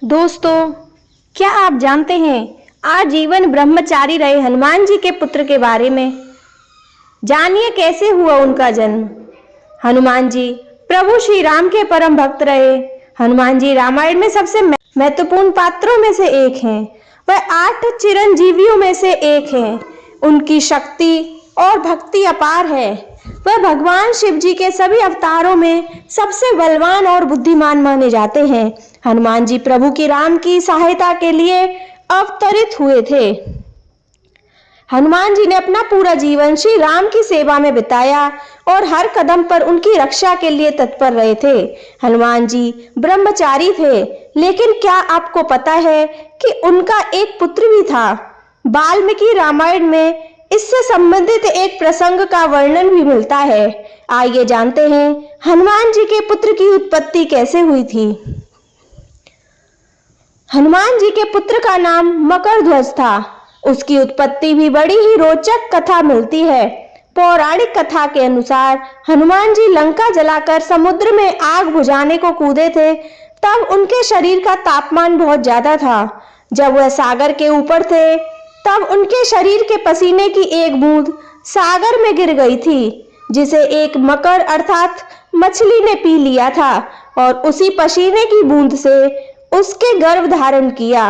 दोस्तों, क्या आप जानते हैं आजीवन ब्रह्मचारी रहे हनुमान जी के पुत्र के बारे में? जानिए कैसे हुआ उनका जन्म। हनुमान जी प्रभु श्री राम के परम भक्त रहे। हनुमान जी रामायण में सबसे महत्वपूर्ण पात्रों में से एक हैं। वह 8 चिरंजीवियों में से एक हैं। उनकी शक्ति और भक्ति अपार है। वह भगवान शिव जी के सभी अवतारों में सबसे बलवान और बुद्धिमान माने जाते हैं। हनुमान जी प्रभु की राम की सहायता के लिए अवतरित हुए थे। हनुमान जी ने अपना पूरा जीवन श्री राम की सेवा में बिताया और हर कदम पर उनकी रक्षा के लिए तत्पर रहे थे। हनुमान जी ब्रह्मचारी थे, लेकिन क्या आपको पता है कि उनका एक पुत्र भी था? वाल्मीकि रामायण में इससे संबंधित एक प्रसंग का वर्णन भी मिलता है। आइए जानते हैं हनुमान जी के पुत्र की उत्पत्ति कैसे हुई थी। हनुमान जी के पुत्र का नाम मकरध्वज था। उसकी उत्पत्ति भी बड़ी ही रोचक कथा मिलती है। पौराणिक कथा के अनुसार हनुमान जी लंका जलाकर समुद्र में आग बुझाने को कूदे थे। तब उनके शरीर का तापमान बहुत ज्यादा था। जब वह सागर के ऊपर थे, तब उनके शरीर के पसीने की एक बूंद सागर में गिर गई थी, जिसे एक मकर अर्थात मछली ने पी लिया था और उसी पसीने की बूंद से उसके गर्भ धारण किया।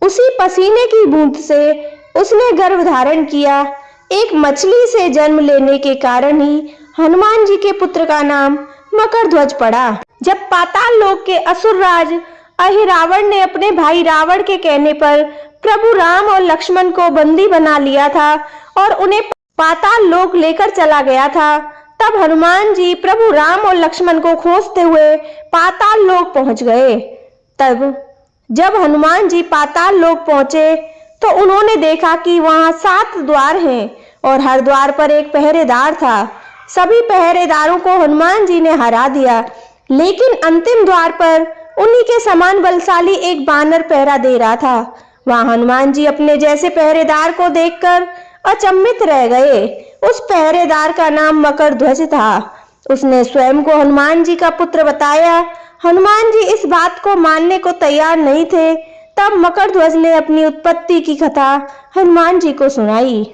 उसी पसीने की बूंद से उसने गर्भ धारण किया। एक मछली से जन्म लेने के कारण ही हनुमान जी के पुत्र का नाम मकरध्वज पड़ा। जब पाताल लोक के असुरराज अहिरावण ने अपने भाई रावण के कहने पर प्रभु राम और लक्ष्मण को बंदी बना लिया था और उन्हें पाताल लोक लेकर चला गया था, तब हनुमान जी प्रभु राम और लक्ष्मण को खोजते हुए पाताल लोक पहुंच गए। तब जब हनुमान जी पाताल लोक पहुंचे तो उन्होंने देखा कि वहां 7 द्वार हैं और हर द्वार पर एक पहरेदार था। सभी पहरेदारों को हनुमान जी ने हरा दिया, लेकिन अंतिम द्वार पर उन्हीं के समान बलशाली एक बानर पहरा दे रहा था। वहां हनुमान जी अपने जैसे पहरेदार को देखकर अचंभित रह गए। उस पहरेदार का नाम मकरध्वज था। उसने स्वयं को हनुमान जी का पुत्र बताया। हनुमान जी इस बात को मानने को तैयार नहीं थे। तब मकरध्वज ने अपनी उत्पत्ति की कथा हनुमान जी को सुनाई।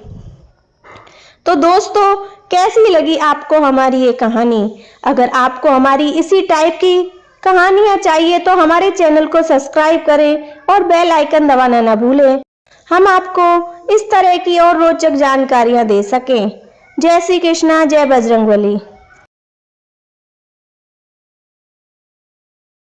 तो दोस्तों, कैसी लगी आपको हमारी ये कहानी? अगर आपको हमारी इसी टाइप की कहानियां चाहिए तो हमारे चैनल को सब्सक्राइब करें और बेल आइकन दबाना ना भूलें। हम आपको इस तरह की और रोचक जानकारियां दे सकें। जय श्री कृष्णा, जय बजरंगबली।